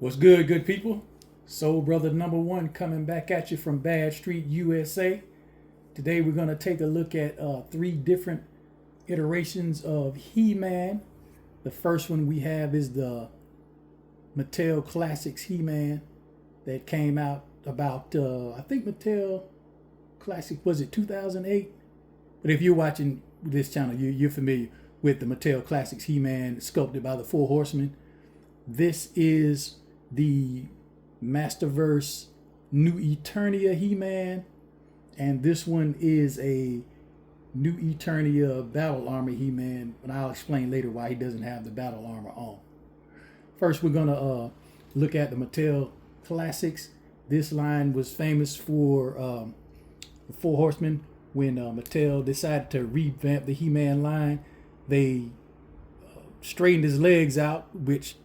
What's good people? Soul Brother number one coming back at you from Bad Street, USA. Today we're going to take a look at three different iterations of He-Man. The first one we have is the Mattel Classics He-Man that came out about, I think Mattel Classic, was it 2008? But if you're watching this channel, you're familiar with the Mattel Classics He-Man sculpted by the Four Horsemen. This is the Masterverse New Eternia He-Man, and this one is a New Eternia Battle Armor He-Man, and I'll explain later why he doesn't have the battle armor on. First, we're gonna look at the Mattel Classics. This line was famous for the Four Horsemen. When Mattel decided to revamp the He-Man line, they straightened his legs out, which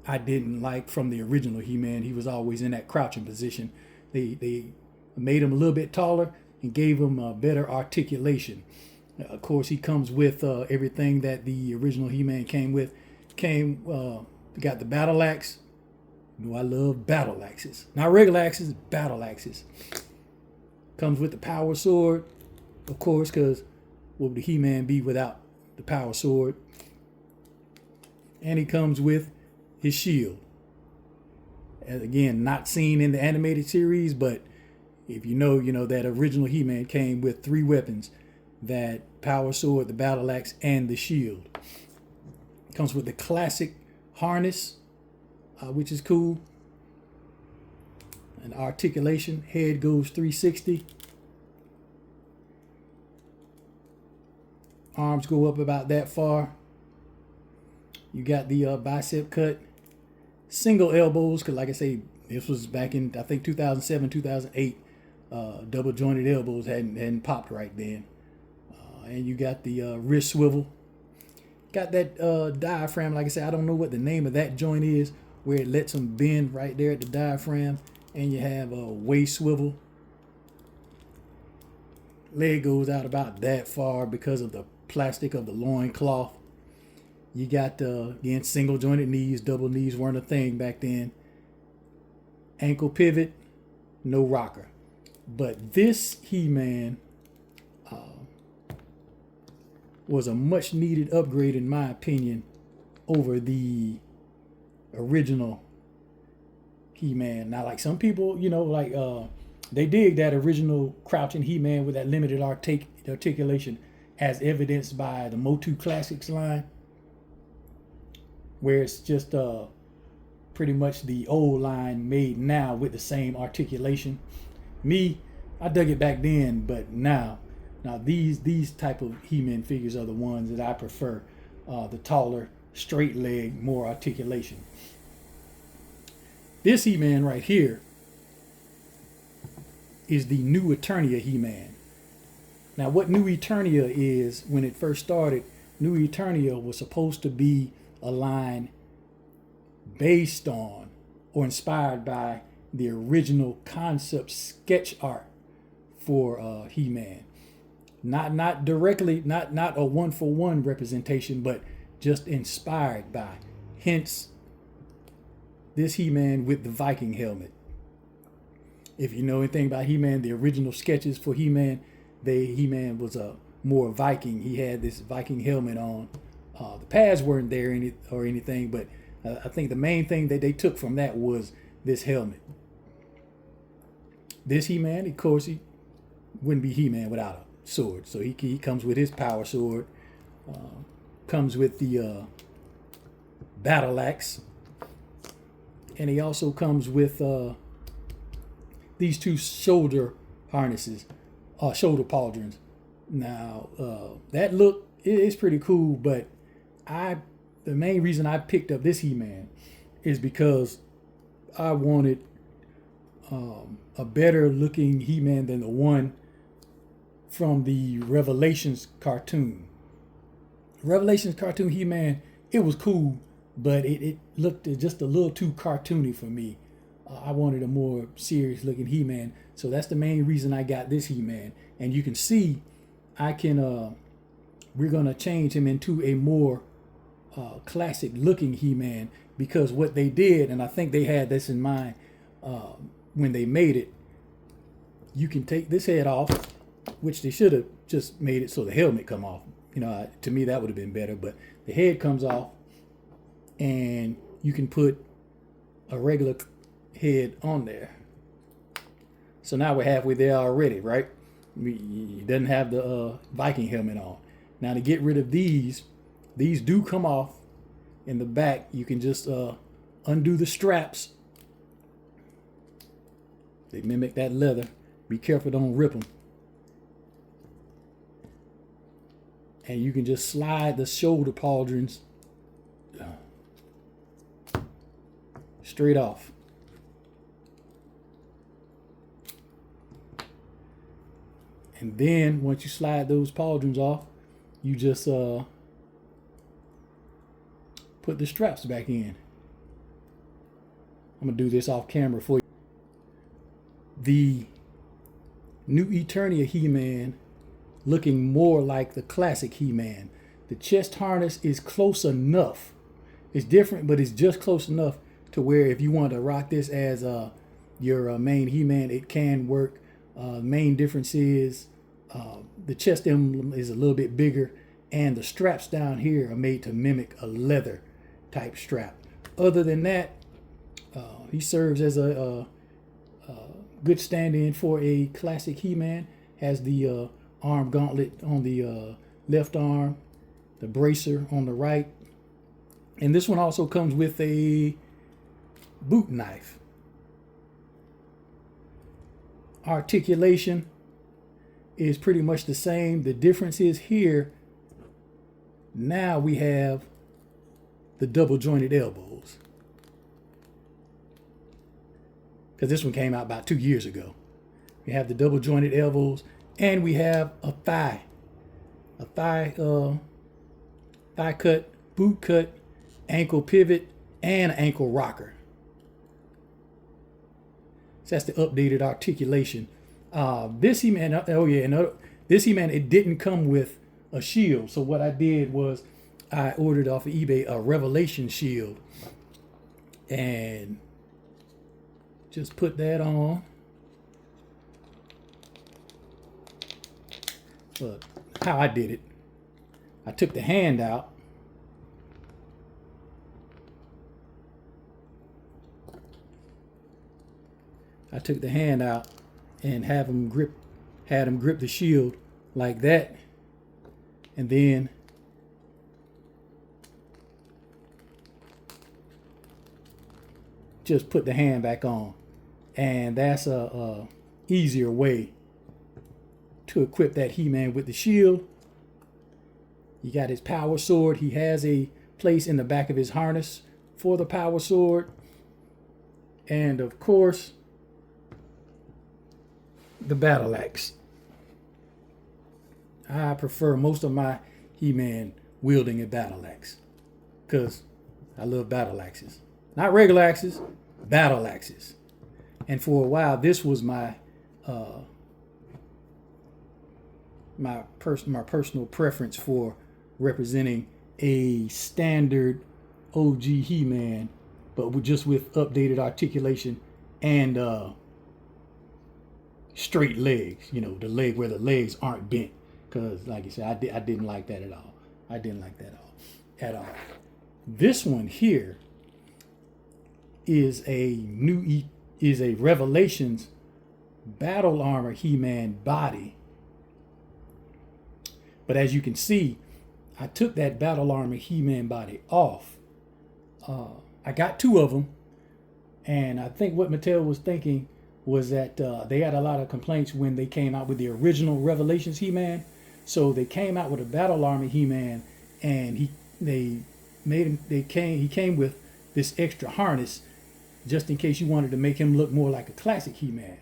I didn't like from the original He-Man. He was always in that crouching position. They made him a little bit taller and gave him better articulation. Of course, he comes with everything that the original He-Man came with. Got the battle axe. You know, I love battle axes. Not regular axes, battle axes. Comes with the power sword, of course, because what would the He-Man be without the power sword? And he comes with his shield. And again, not seen in the animated series, but if you know that original He-Man came with three weapons: that power sword, the battle axe, and the shield. Comes with the classic harness, which is cool. And articulation, head goes 360. Arms go up about that far. You got the bicep cut. Single elbows, because like I say, this was back in, I think, 2007, 2008. Double jointed elbows hadn't popped right then. And you got the wrist swivel. Got that diaphragm, like I said, I don't know what the name of that joint is, where it lets them bend right there at the diaphragm. And you have a waist swivel. Leg goes out about that far because of the plastic of the loin cloth. You got, again, single jointed knees. Double knees weren't a thing back then. Ankle pivot, no rocker. But this He-Man was a much needed upgrade, in my opinion, over the original He-Man. Now, like some people, they dig that original crouching He-Man with that limited articulation, as evidenced by the Motu Classics line, where it's just pretty much the old line made now with the same articulation. Me, I dug it back then, but now these type of He-Man figures are the ones that I prefer. The taller, straight leg, more articulation. This He-Man right here is the New Eternia He-Man. Now, what New Eternia is, when it first started, New Eternia was supposed to be a line based on or inspired by the original concept sketch art for He-Man. Not directly, not a one-for-one representation, but just inspired by. Hence, this He-Man with the Viking helmet. If you know anything about He-Man, the original sketches for He-Man, He-Man was a more Viking. He had this Viking helmet on. The pads weren't there or anything, but I think the main thing that they took from that was this helmet. This He-Man, of course, he wouldn't be He-Man without a sword. So he comes with his power sword. Comes with the battle axe. And he also comes with these two shoulder harnesses, shoulder pauldrons. Now, that look is pretty cool, but the main reason I picked up this He-Man is because I wanted a better looking He-Man than the one from the Revelations cartoon. Revelations cartoon He-Man, it was cool, but it looked just a little too cartoony for me. I wanted a more serious looking He-Man, so that's the main reason I got this He-Man. And you can see we're gonna change him into a more classic looking He-Man, because what they did, and I think they had this in mind when they made it, you can take this head off, which they should have just made it so the helmet come off. You know, to me that would have been better, but the head comes off and you can put a regular head on there. So now we're halfway there already, right? It doesn't have the Viking helmet on. Now to get rid of these do come off in the back. You can just undo the straps. They mimic that leather. Be careful, don't rip them. And you can just slide the shoulder pauldrons straight off. And then once you slide those pauldrons off, you just put the straps back in. I'm gonna do this off camera for you. The new Eternia He-Man looking more like the classic He-Man. The chest harness is close enough. It's different, but it's just close enough to where if you want to rock this as your main He-Man, it can work. Main difference is the chest emblem is a little bit bigger, and the straps down here are made to mimic a leather type strap. Other than that, he serves as a good stand-in for a classic He-Man. Has the arm gauntlet on the left arm, the bracer on the right, and this one also comes with a boot knife. Articulation is pretty much the same. The difference is here, now we have the double jointed elbows, because this one came out about 2 years ago. We have the double jointed elbows, and we have a thigh cut, boot cut, ankle pivot, and an ankle rocker. So that's the updated articulation. This He-Man, this He-Man, it didn't come with a shield. So what I did was I ordered off of eBay a Revelation shield and just put that on. But how I did it, I took the hand out. And had him grip the shield like that, and then just put the hand back on. And that's a easier way to equip that He-Man with the shield. You got his power sword. He has a place in the back of his harness for the power sword, and of course the battle axe. I prefer most of my He-Man wielding a battle axe because I love battle axes. Not regular axes, battle axes. And for a while, this was my personal preference for representing a standard OG He-Man, but just with updated articulation and straight legs. You know, the leg where the legs aren't bent. Because, like I said, I didn't like that at all. I didn't like that at all. This one here is a Revelations battle armor He-Man body. But as you can see, I took that battle armor He-Man body off. I got two of them, and I think what Mattel was thinking was that they had a lot of complaints when they came out with the original Revelations He-Man. So they came out with a battle armor He-Man, and he came with this extra harness just in case you wanted to make him look more like a classic He-Man.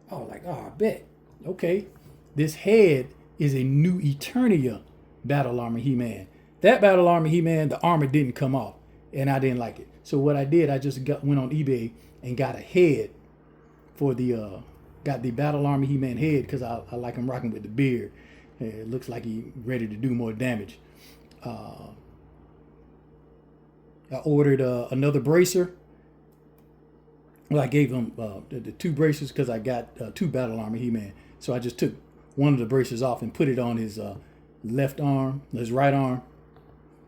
I was like, oh, I bet. Okay. This head is a new Eternia battle armor He-Man. That battle armor He-Man, the armor didn't come off, and I didn't like it. So what I did, I just went on eBay and got a head for the got the battle armor He-Man head because I like him rocking with the beard. It looks like he's ready to do more damage. I ordered another bracer. Well, I gave him the two bracers because I got two Battle Armor He-Man. So I just took one of the bracers off and put it on his left arm, his right arm,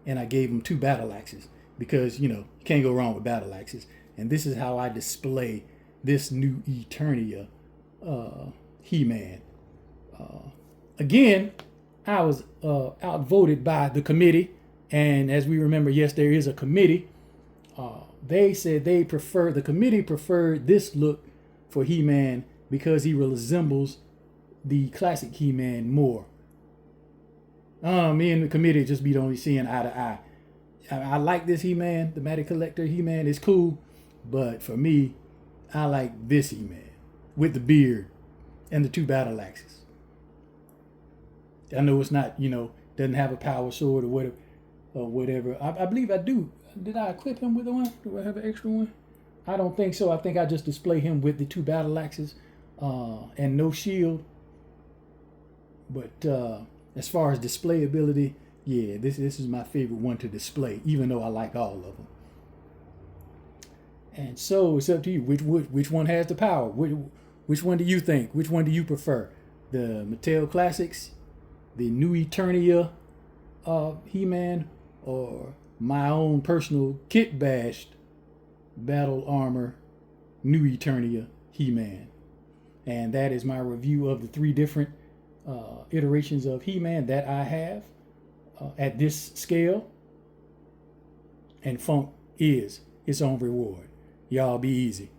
and I gave him two battle axes because, you can't go wrong with battle axes. And this is how I display this new Eternia He-Man. Again, I was outvoted by the committee. And as we remember, yes, there is a committee. They said the committee preferred this look for He-Man because he resembles the classic He-Man more. Me and the committee just be only seeing eye to eye. I like this He-Man, the Mattel Collector He-Man is cool, but for me, I like this He-Man with the beard and the two battle axes. I know it's not, doesn't have a power sword or whatever. I believe I do. Did I equip him with one? Do I have an extra one? I don't think so. I think I just display him with the two battle axes and no shield. But as far as display ability, yeah, this is my favorite one to display, even though I like all of them. And so it's up to you. Which one has the power? Which one do you think? Which one do you prefer? The Mattel Classics, the new Eternia He-Man, or my own personal kit bashed Battle Armor new Eternia He-Man? And that is my review of the three different iterations of He-Man that I have at this scale. And funk is its own reward. Y'all be easy.